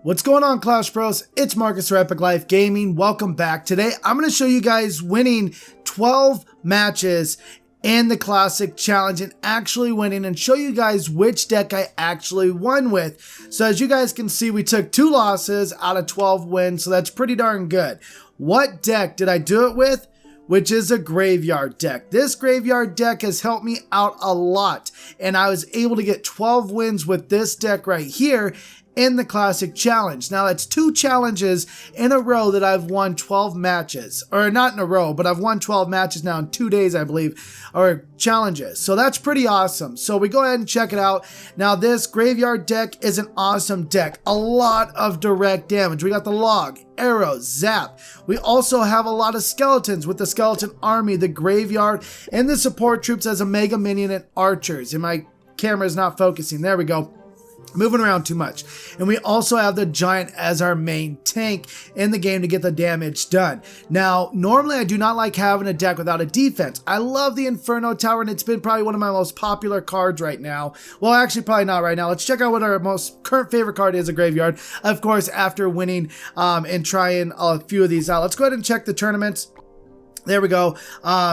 What's going on, Clash Bros? It's Marcus for Epic Life Gaming. Welcome back. Today, I'm going to show you guys winning 12 matches in the Classic Challenge and actually winning and show you guys which deck I actually won with. So as you guys can see, we took 2 losses out of 12 wins, so that's pretty darn good. What deck did I do it with? Which is a graveyard deck. This graveyard deck has helped me out a lot, and I was able to get 12 wins with this deck right here in the Classic Challenge. Now that's 2 challenges in a row that I've won 12 matches, or not in a row, but I've won 12 matches now in 2 days, I believe, or challenges. So that's pretty awesome. So we go ahead and check it out. Now this graveyard deck is an awesome deck. A lot of direct damage. We got the log, arrows, zap. We also have a lot of skeletons with the skeleton army, the graveyard, and the support troops as a mega minion and archers. And my camera is not focusing. There we go. Moving around too much. And we also have the giant as our main tank in the game to get the damage done. Now, normally I do not like having a deck without a defense. I love the Inferno Tower, and it's been probably one of my most popular cards right now. Well, actually probably not right now. Let's check out what our most current favorite card is, a graveyard. Of course, after winning and trying a few of these out. Let's go ahead and check the tournaments. There we go.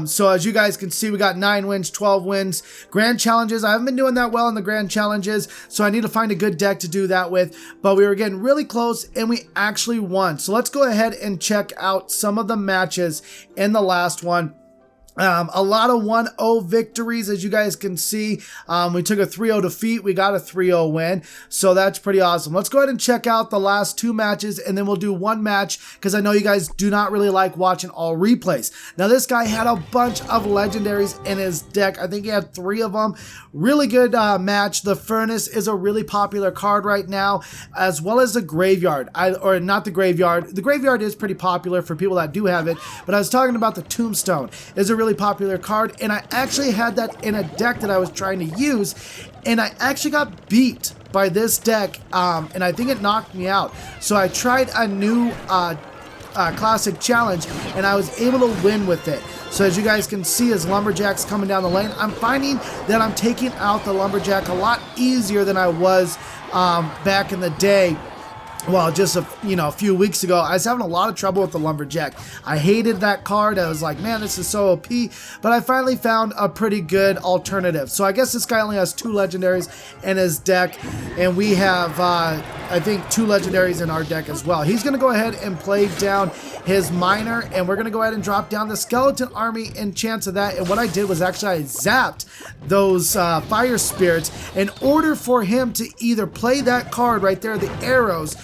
So as you guys can see, we got 9 wins, 12 wins. Grand challenges, I haven't been doing that well in the grand challenges, so I need to find a good deck to do that with. But we were getting really close, and we actually won. So let's go ahead and check out some of the matches in the last one. A lot of 1-0 victories, as you guys can see. We took a 3-0 defeat. We got a 3-0 win. So that's pretty awesome. Let's go ahead and check out the last 2 matches, and then we'll do 1 match because I know you guys do not really like watching all replays. Now, this guy had a bunch of legendaries in his deck. I think he had 3 of them. Really good match. The Furnace is a really popular card right now, as well as the Graveyard. Or not the Graveyard. The Graveyard is pretty popular for people that do have it, but I was talking about the Tombstone. It's a really popular card, and I actually had that in a deck that I was trying to use, and I actually got beat by this deck, and I think it knocked me out. So I tried a new Classic Challenge, and I was able to win with it. So as you guys can see, as Lumberjack's coming down the lane, I'm finding that I'm taking out the Lumberjack a lot easier than I was back in the day. Well, just a few weeks ago, I was having a lot of trouble with the Lumberjack. I hated that card. I was like, man, this is so OP. But I finally found a pretty good alternative. So I guess this guy only has 2 legendaries in his deck. And we have, I think, 2 legendaries in our deck as well. He's going to go ahead and play down his miner. And we're going to go ahead and drop down the skeleton army in chance of that. And what I did was actually I zapped those fire spirits in order for him to either play that card right there, the arrows,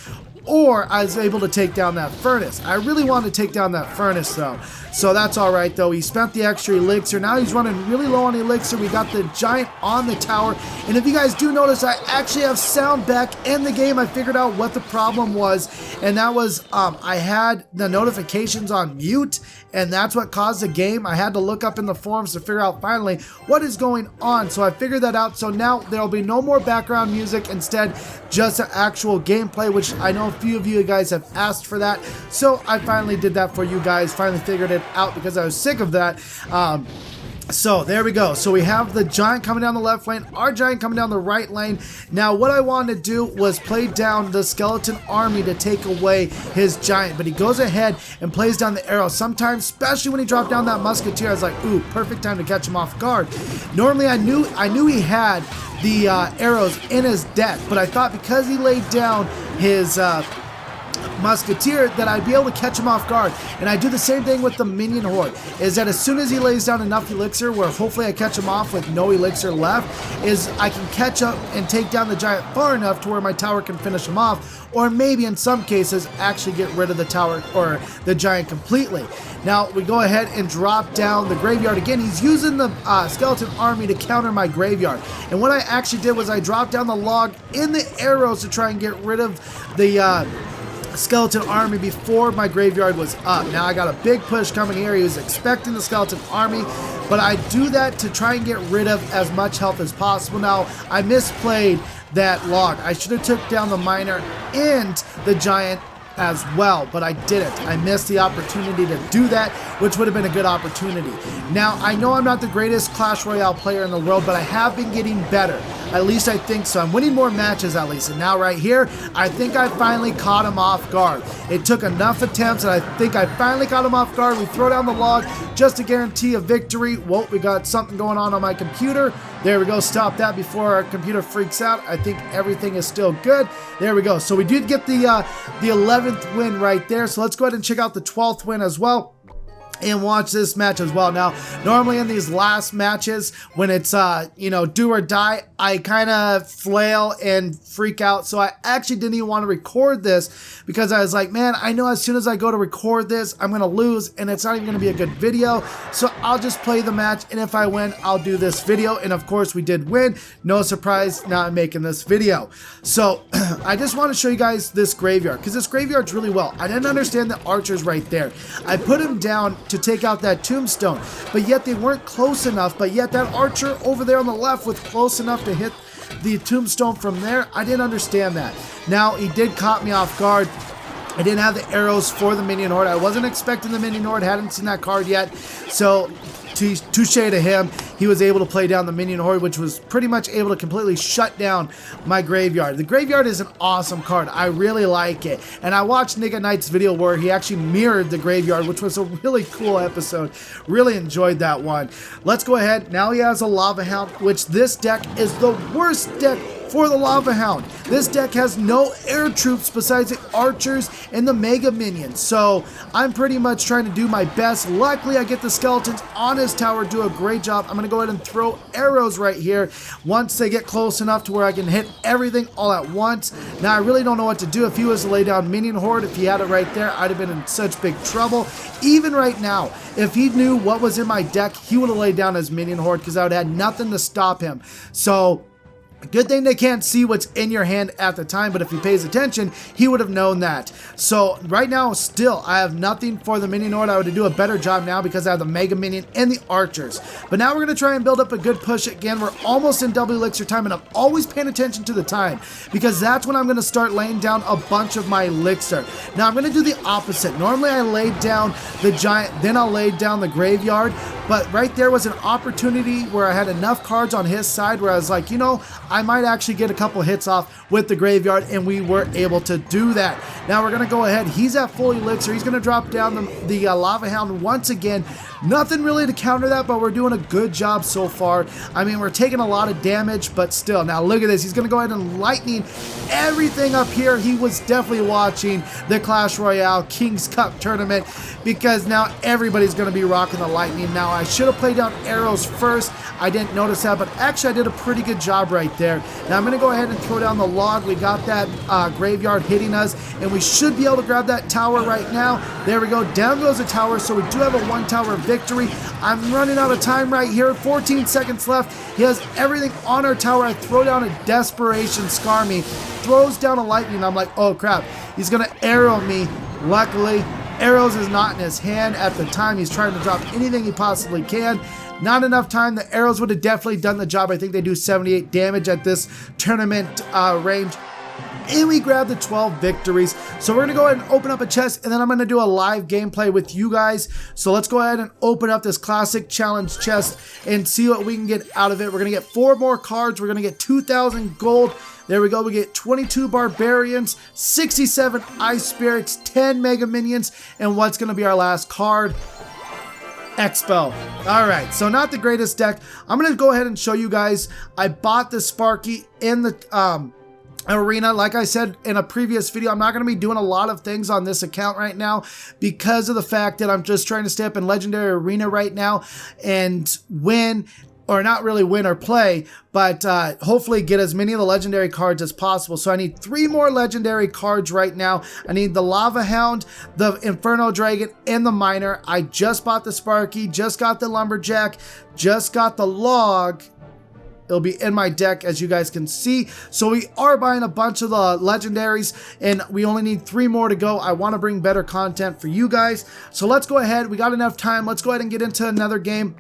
or I was able to take down that Furnace. I really wanted to take down that Furnace though. So that's alright though. He spent the extra elixir. Now he's running really low on elixir. We got the giant on the tower. And if you guys do notice, I actually have sound back in the game. I figured out what the problem was. And that was I had the notifications on mute. And that's what caused the game. I had to look up in the forums to figure out finally what is going on. So I figured that out. So now there'll be no more background music. Instead, just an actual gameplay, which I know a few of you guys have asked for that. So I finally did that for you guys. Finally figured it out because I was sick of that. So there we go. So we have the giant coming down the left lane, our giant coming down the right lane. Now what I wanted to do was play down the skeleton army to take away his giant, but he goes ahead and plays down the arrow. Sometimes, especially when he dropped down that musketeer, I was like, ooh, perfect time to catch him off guard. Normally I knew he had the arrows in his deck, but I thought because he laid down his musketeer that I'd be able to catch him off guard. And I do the same thing with the minion horde, is that as soon as he lays down enough elixir where hopefully I catch him off with no elixir left, is I can catch up and take down the giant far enough to where my tower can finish him off, or maybe in some cases actually get rid of the tower or the giant completely. Now we go ahead and drop down the graveyard again. He's using the skeleton army to counter my graveyard, and what I actually did was I dropped down the log in the arrows to try and get rid of the skeleton army before my graveyard was up. Now I got a big push coming here. He was expecting the skeleton army, but I do that to try and get rid of as much health as possible. Now I misplayed that log. I should have took down the miner and the giant as well, but I didn't. I missed the opportunity to do that, which would have been a good opportunity. Now, I know I'm not the greatest Clash Royale player in the world, but I have been getting better. At least I think so. I'm winning more matches at least. And now right here, I think I finally caught him off guard. It took enough attempts, and I think I finally caught him off guard. We throw down the log just to guarantee a victory. Whoa, we got something going on my computer. There we go. Stop that before our computer freaks out. I think everything is still good. There we go. So we did get the 11th win right there. So let's go ahead and check out the 12th win as well and watch this match as well. Now, normally in these last matches, when it's, you know, do or die, I kind of flail and freak out. So I actually didn't even want to record this because I was like, man, I know as soon as I go to record this, I'm going to lose and it's not even going to be a good video. So I'll just play the match. And if I win, I'll do this video. And of course we did win. No surprise, now I'm making this video. So I just want to show you guys this graveyard because this graveyard's really well. I didn't understand the archers right there. I put him down to take out that tombstone, but yet they weren't close enough, but yet that archer over there on the left was close enough to hit the tombstone from there. I didn't understand that. Now, he did caught me off guard. I didn't have the arrows for the minion horde. I wasn't expecting the minion horde, hadn't seen that card yet, so touche to him. He was able to play down the minion horde, which was pretty much able to completely shut down my graveyard. The graveyard is an awesome card. I really like it. And I watched Nick at Night's video where he actually mirrored the graveyard, which was a really cool episode. Really enjoyed that one. Let's go ahead. Now he has a Lava Hound, which this deck is the worst deck for the Lava Hound. This deck has no air troops besides the archers and the mega minions. So I'm pretty much trying to do my best. Luckily, I get the skeletons on his tower, do a great job. I'm going to go ahead and throw arrows right here once they get close enough to where I can hit everything all at once. Now, I really don't know what to do. If he was to lay down minion horde, if he had it right there, I'd have been in such big trouble. Even right now, if he knew what was in my deck, he would have laid down his minion horde because I would have had nothing to stop him. So good thing they can't see what's in your hand at the time, but if he pays attention, he would have known that. So right now, still, I have nothing for the minion horde. I would do a better job now because I have the mega minion and the archers. But now we're going to try and build up a good push again. We're almost in double elixir time, and I'm always paying attention to the time because that's when I'm going to start laying down a bunch of my elixir. Now I'm going to do the opposite. Normally I laid down the giant, then I'll lay down the graveyard, but right there was an opportunity where I had enough cards on his side where I was like, you know, I might actually get a couple hits off with the graveyard, and we were able to do that. Now we're going to go ahead. He's at full elixir. He's going to drop down the Lava Hound once again. Nothing really to counter that, but we're doing a good job so far. I mean, we're taking a lot of damage, but still. Now look at this. He's going to go ahead and lightning everything up here. He was definitely watching the Clash Royale King's Cup tournament because now everybody's going to be rocking the lightning. Now I should have played down arrows first. I didn't notice that, but actually I did a pretty good job right there. Now I'm going to go ahead and throw down the log. We got that graveyard hitting us, and we should be able to grab that tower right now. There we go. Down goes the tower, so we do have a one tower victory. I'm running out of time right here. 14 seconds left. He has everything on our tower. I throw down a desperation scar me. Throws down a lightning. I'm like, oh crap. He's going to arrow me. Luckily, arrows is not in his hand at the time. He's trying to drop anything he possibly can. Not enough time. The arrows would have definitely done the job. I think they do 78 damage at this tournament range. And we grab the 12 victories. So we're going to go ahead and open up a chest, and then I'm going to do a live gameplay with you guys. So let's go ahead and open up this classic challenge chest and see what we can get out of it. We're going to get 4 more cards. We're going to get 2,000 gold. There we go. We get 22 barbarians, 67 ice spirits, 10 mega minions, and what's going to be our last card? Expo. All right, so not the greatest deck. I'm going to go ahead and show you guys. I bought the Sparky in the arena. Like I said in a previous video, I'm not going to be doing a lot of things on this account right now because of the fact that I'm just trying to stay up in Legendary Arena right now and win, or not really win or play, but hopefully get as many of the legendary cards as possible. So I need 3 more legendary cards right now. I need the Lava Hound, the Inferno Dragon, and the Miner. I just bought the Sparky, just got the Lumberjack, just got the Log. It'll be in my deck, as you guys can see. So we are buying a bunch of the legendaries, and we only need 3 more to go. I want to bring better content for you guys. So let's go ahead. We got enough time. Let's go ahead and get into another game.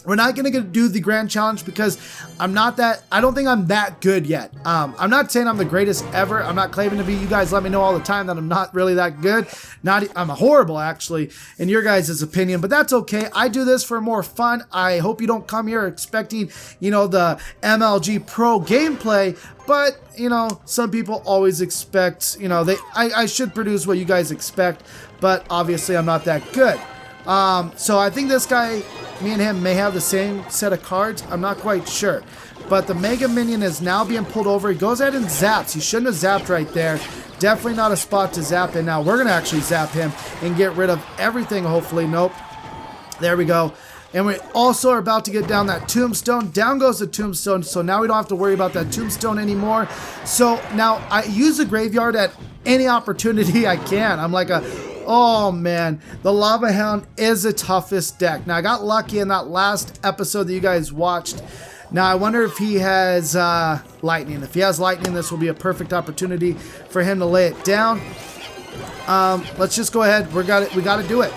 We're not going to do the grand challenge because I don't think I'm that good yet. I'm not saying I'm the greatest ever. I'm not claiming to be. You guys let me know all the time that I'm not really that good. I'm horrible actually in your guys' opinion, but that's okay. I do this for more fun. I hope you don't come here expecting, you know, the MLG Pro gameplay, but you know, some people always expect, you know, I should produce what you guys expect, but obviously I'm not that good. So I think this guy, me and him may have the same set of cards. I'm not quite sure. But the Mega Minion is now being pulled over. He goes ahead and zaps. He shouldn't have zapped right there. Definitely not a spot to zap in. Now we're going to actually zap him and get rid of everything, hopefully. Nope. There we go. And we also are about to get down that tombstone. Down goes the tombstone. So now we don't have to worry about that tombstone anymore. So now I use the graveyard at any opportunity I can. I'm like oh man, the Lava Hound is the toughest deck. Now I got lucky in that last episode that you guys watched. Now I wonder if he has lightning. If he has lightning, this will be a perfect opportunity for him to lay it down. Let's just go ahead. We got to do it.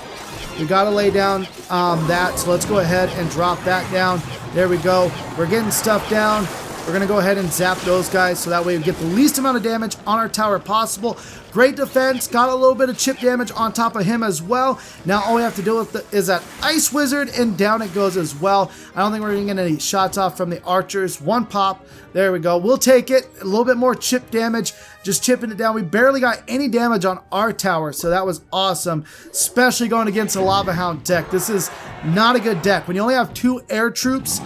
We got to lay down that. So let's go ahead and drop that down. There we go. We're getting stuff down. We're going to go ahead and zap those guys so that way we get the least amount of damage on our tower possible. Great defense. Got a little bit of chip damage on top of him as well. Now all we have to deal with is that Ice Wizard, and down it goes as well. I don't think we're going to get any shots off from the archers. One pop. There we go. We'll take it. A little bit more chip damage. Just chipping it down. We barely got any damage on our tower, so that was awesome. Especially going against a Lava Hound deck. This is not a good deck. When you only have 2 air troops,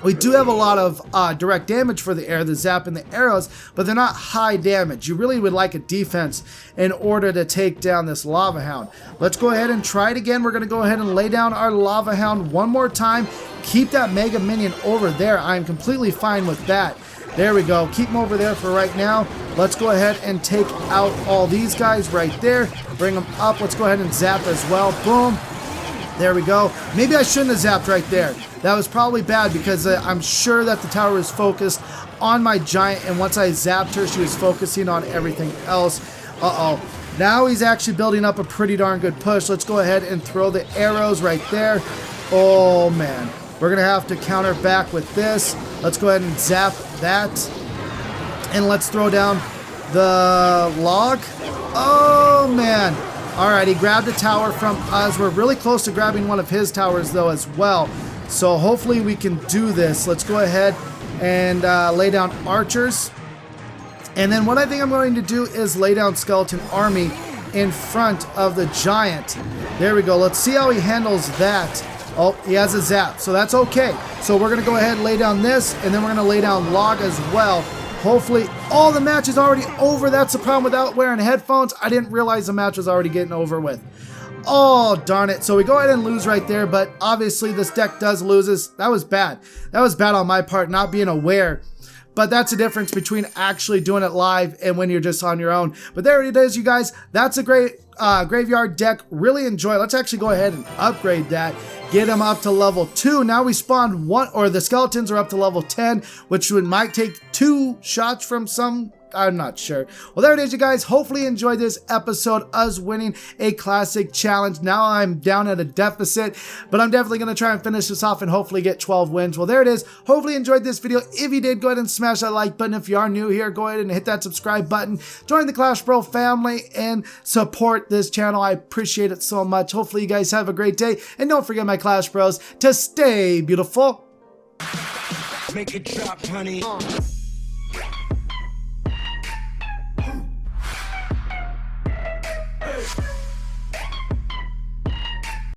we do have a lot of direct damage for the air, the zap and the arrows, but they're not high damage. You really would like a defense in order to take down this Lava Hound. Let's go ahead and try it again. We're going to go ahead and lay down our Lava Hound one more time. Keep that Mega Minion over there. I'm completely fine with that. There we go. Keep them over there for right now. Let's go ahead and take out all these guys right there. Bring them up. Let's go ahead and zap as well. Boom. There we go. Maybe I shouldn't have zapped right there. That was probably bad because I'm sure that the tower was focused on my giant, and once I zapped her, she was focusing on everything else. Uh-oh. Now he's actually building up a pretty darn good push. Let's go ahead and throw the arrows right there. Oh, man. We're going to have to counter back with this. Let's go ahead and zap that. And let's throw down the log. Oh, man. All right, he grabbed a tower from us. We're really close to grabbing one of his towers, though, as well. So hopefully we can do this. Let's go ahead and lay down archers. And then what I think I'm going to do is lay down skeleton army in front of the giant. There we go. Let's see how he handles that. Oh, he has a zap, so that's okay. So we're going to go ahead and lay down this, and then we're going to lay down log as well. Hopefully, the match is already over. That's the problem without wearing headphones. I didn't realize the match was already getting over with. Oh, darn it. So we go ahead and lose right there, but obviously this deck does lose. That was bad. That was bad on my part, not being aware. But that's the difference between actually doing it live and when you're just on your own. But there it is, you guys. That's a great graveyard deck. Really enjoy. Let's actually go ahead and upgrade that. Get them up to level 2. Now we spawned one, or the skeletons are up to level 10, which might take 2 shots from some. I'm not sure. Well, there it is, you guys. Hopefully you enjoyed this episode, us winning a classic challenge. Now I'm down at a deficit, but I'm definitely going to try and finish this off and hopefully get 12 wins. Well, there it is. Hopefully you enjoyed this video. If you did, go ahead and smash that like button. If you are new here, go ahead and hit that subscribe button. Join the Clash Bro family and support this channel. I appreciate it so much. Hopefully you guys have a great day. And don't forget, my Clash Bros, to stay beautiful. Make it drop, honey.